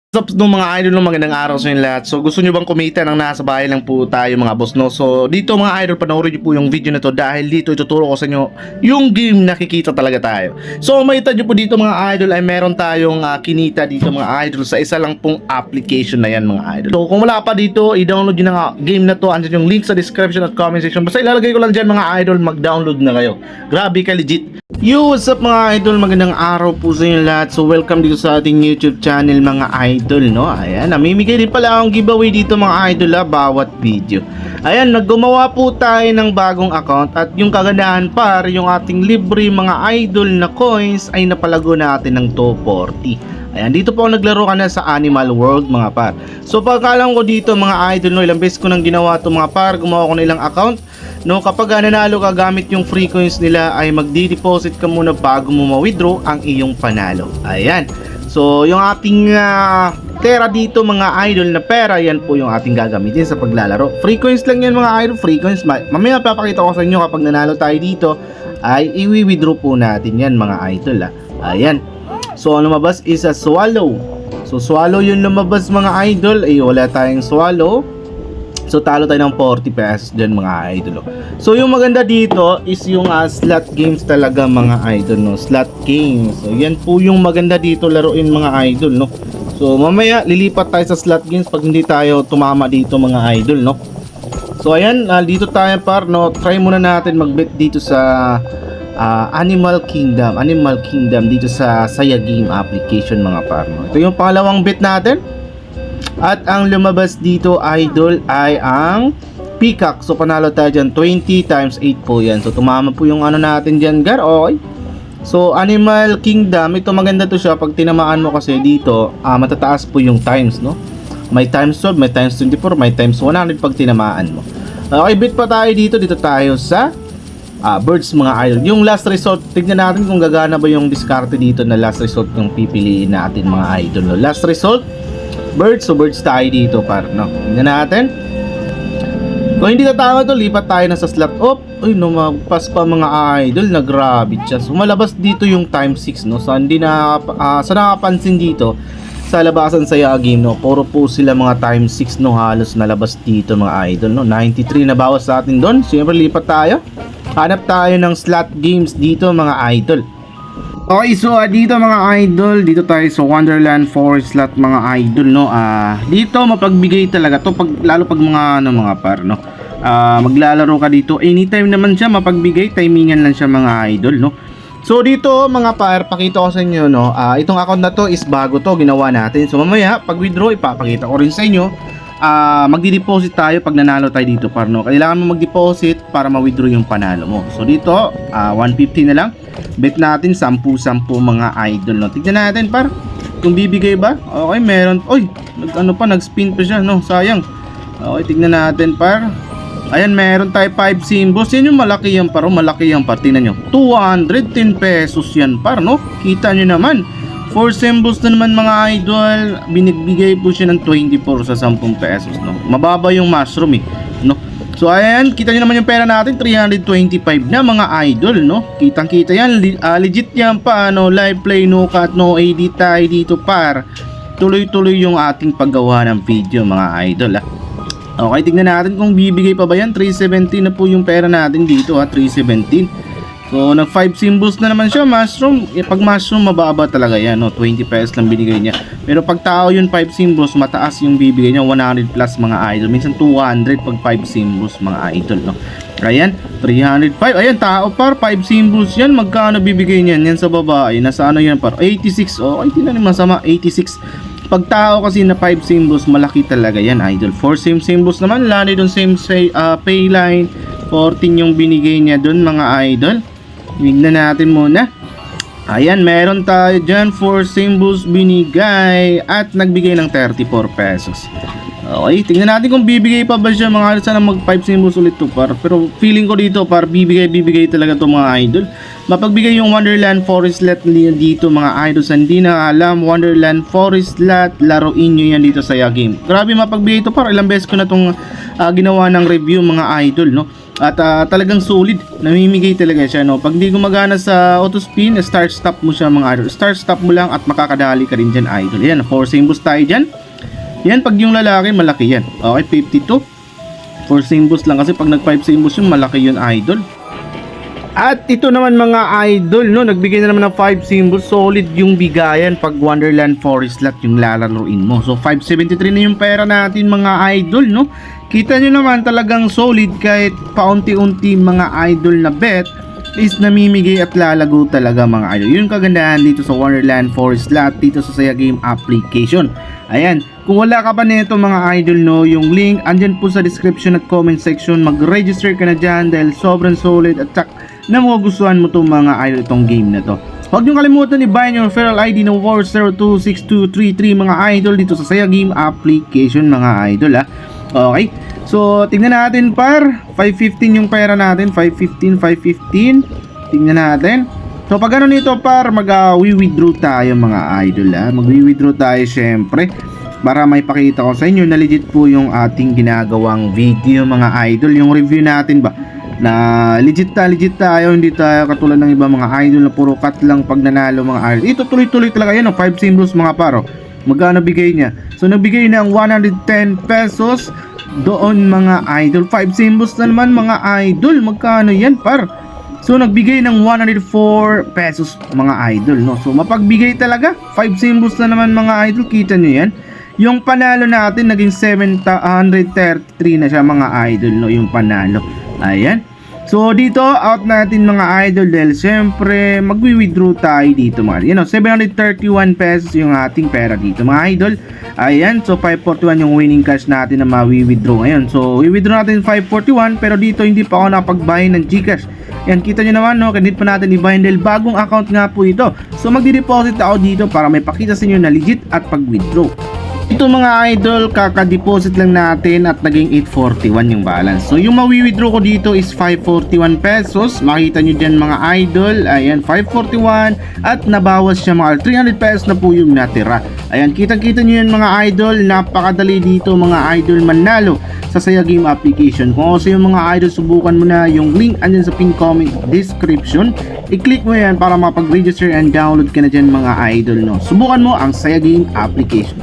What's up no mga idol, no, magandang araw sa inyo lahat. So gusto nyo bang kumita nang nasa bahay lang po tayo mga boss, no? So dito mga idol, panoorin nyo po yung video na to dahil dito ituturo ko sa inyo yung game na kikita talaga tayo. So makita nyo po dito mga idol ay meron tayong kinita dito mga idol sa isa lang pong application na yan mga idol. So kung wala pa dito, i-download nyo na game na to. Andyan yung link sa description at comment section. Basta ilalagay ko lang dyan mga idol, mag-download na kayo. Grabe ka legit. Yo, what's up mga idol? Magandang araw po sa inyo lahat. So welcome dito sa ating YouTube channel mga idol, no? Ayan, namimigay din pala akong giveaway dito mga idol bawat video. Ayan, naggumawa po tayo ng bagong account at yung kagandahan par, yung ating libre mga idol na coins ay napalago natin ng 240. Ayan, dito po ako naglaro ka na sa Animal World mga par. So pagkalam ko dito mga idol, no, ilang beses ko nang ginawa to mga par, gumawa ko na ilang account. No, kapag nanalo ka gamit yung free coins nila ay magdi-deposit ka muna bago mo ma-withdraw ang iyong panalo. Ayan. So, yung ating pera dito mga idol na pera, yan po yung ating gagamitin sa paglalaro. Free coins lang yan mga idol, free coins. Mamaya papakita ko sa inyo kapag nanalo tayo dito ay i-withdraw po natin yan mga idol. Ayan. So, ang lumabas is a swallow. So, swallow yung lumabas mga idol. Ay, wala tayong swallow. So talo tayo ng 40 pesos dyan mga idol. So yung maganda dito is yung slot games talaga mga idol, no? Slot games. So yan po yung maganda dito laruin mga idol, no? So mamaya lilipat tayo sa slot games pag hindi tayo tumama dito mga idol, no? So ayan, dito tayo par, no? Try muna natin mag-bet dito sa Animal Kingdom dito sa Saya Game application mga par, no? Ito yung pangalawang bet natin. At ang lumabas dito idol ay ang Peacock. So panalo tayo dyan, 20 times 8 po yan. So tumama po yung ano natin dyan gar. Okay. So Animal Kingdom, ito maganda to siya. Pag tinamaan mo kasi dito matataas po yung times, no? May times 12, may times 24, may times 100 pag tinamaan mo. Okay, bet pa tayo dito. Dito tayo sa birds mga idol. Yung last result, tignan natin kung gagana ba yung diskarte dito na last result yung pipiliin natin mga idol, no? Last result birds, so birds tayo dito par, no? Tingnan natin. Kung hindi tatama to, lipat tayo na sa slot. Uy, lumagpas pa mga idol, nagrabe siya. So malabas dito yung time 6, no? So hindi na sa nakapansin dito sa labasan sa game, no? Puro po sila mga time 6, no? Halos nalabas dito mga idol, no? 93 na bawas sa atin doon. Siyempre lipat tayo. Hanap tayo ng slot games dito mga idol. Okay, so dito mga idol, dito tayo sa Wonderland Forest Slot mga idol, no. Dito mapagbigay talaga to lalo pag mga mga par, no. Maglalaro ka dito anytime naman siya mapagbigay, timingan lang siya mga idol, no. So dito mga par, pakita ko sa inyo, no. Itong account na to is bago to, ginawa natin. So mamaya pag withdraw ipapakita ko rin sa inyo. Magdi-deposit tayo pag nanalo tayo dito par, no. Kailangan mo mag-deposit para ma-withdraw yung panalo mo. So dito 150 na lang. Bet natin 10 mga idol, no. Tignan natin par kung bibigay ba. Okay, meron. Oy, nag-spin pa siya, no. Sayang. Okay, tignan natin par. Ayan, meron tayo 5 symbols. Yan yung malaki yan par, malaki yan par. Tingnan nyo, 210 pesos yan par, no. Kita nyo naman 4 symbols na naman mga idol. Binigbigay po siya ng 24 sa 10 pesos, no. Mababa yung mushroom no. So ayan, kita nyo naman yung pera natin, 325 na mga idol, no. Kitang kita yan, legit yan pa, no. Live play, no cut, no AD tayo dito par. Tuloy-tuloy yung ating paggawa ng video mga idol. Okay, tignan natin kung bibigay pa ba yan. 317 na po yung pera natin dito 317. So nag 5 symbols na naman siya, mushroom. Pag mushroom mababa talaga yan, no. 20 pesos lang binigay niya. Pero pag tao yun 5 symbols, mataas yung bibigay niya, 100 plus mga idol. Minsan 200 pag 5 symbols mga idol, no. Ayan, 305. Ayan, tao par 5 symbols yan. Magkano bibigay niyan? Yan sa babae. Nasa ano yan par? 86. Oh, ay, di na naman masama. 86. Pag tao kasi na 5 symbols, malaki talaga yan idol. 4 same symbols naman, lalo dun same pay line. 14 yung binigay niya dun mga idol. Tignan natin muna. Ayan, meron tayo dyan 4 symbols binigay at nagbigay ng 34 pesos. Okay, tingnan natin kung bibigay pa ba siya mga idol. Sana mag 5 symbols ulit to par. Pero feeling ko dito par bibigay talaga to mga idol. Mapagbigay yung Wonderland Forest Lot dito mga idol. Sa hindi na alam, Wonderland Forest Lot, laruin nyo yan dito sa game. Grabe mapagbigay to par. Ilang beses ko na tong ginawa ng review mga idol, no. At talagang solid, namimigay talaga siya, no. Pag di gumagana sa auto spin, start stop mo siya mga idol. Start stop mo lang at makakadali ka rin dyan, idol. Yan, 4 symbols tayo dyan. Yan, pag yung lalaki, malaki yan. Okay, 52. 4 symbols lang kasi pag nag 5 symbols yung malaki yun, idol. At ito naman mga idol, no, nagbigay na naman ng 5 symbols. Solid yung bigayan pag Wonderland Forest Slot yung lalaruin mo. So 573 na yung pera natin mga idol, no. Kita nyo naman talagang solid kahit paunti-unti mga idol na bet is namimigay at lalago talaga mga idol. Yun kagandahan dito sa Wonderland Forest Slot dito sa Saya Game application. Ayan, kung wala ka pa nito mga idol, no, yung link andyan po sa description at comment section. Mag-register ka na dyan dahil sobrang solid at na magugustuhan mo itong mga idol itong game na to. Huwag nyo kalimutan i-buy your referral ID ng 4026233 mga idol dito sa Saya Game application mga idol ha. Okay, so tingnan natin par 515 yung pera natin, 515. Tingnan natin. So pag ano nito par, mag-withdraw tayo mga idol ha. Mag-withdraw tayo syempre para may pakita ko sa inyo na legit po yung ating ginagawang video mga idol. Yung review natin ba na legit tayo, hindi tayo katulad ng iba mga idol na puro cut lang pag nanalo mga idol. Ito tuloy-tuloy talaga yan, 5 symbols mga paro. Magkano bigay niya? So nagbigay ng 110 pesos doon mga idol. 5 symbols na naman mga idol. Magkano yan par? So nagbigay ng 104 pesos mga idol, no. So mapagbigay talaga. 5 symbols na naman mga idol, kita nyo yan. Yung panalo natin naging 733 na siya mga idol, no, yung panalo. Ayan. So dito out natin mga idol dahil syempre magwi-withdraw tayo dito mga idol. You know, 731 pesos yung ating pera dito mga idol. Ayan, so 541 yung winning cash natin na mawi-withdraw ngayon. So i-withdraw natin 541 pero dito hindi pa ako nakapag-buy ng GCash. Yan, kita nyo naman, no, kanit pa natin i-buy dahil bagong account nga po ito. So magdi-deposit ako dito para may pakita sa inyo na legit at pag-withdraw. Ito mga idol, kaka-deposit lang natin at naging 841 yung balance. So yung mawi-withdraw ko dito is 541 pesos. Makita nyo dyan mga idol. Ayan, 541 at nabawas siya mga 300 pesos na po yung natira. Ayan, kitang-kita nyo yan mga idol. Napakadali dito mga idol manalo sa Saya Game application. Kung also yung mga idol, subukan mo na yung link andyan sa pin comment description. I-click mo yan para mapag-register and download ka na dyan mga idol, no. Subukan mo ang Saya Game application.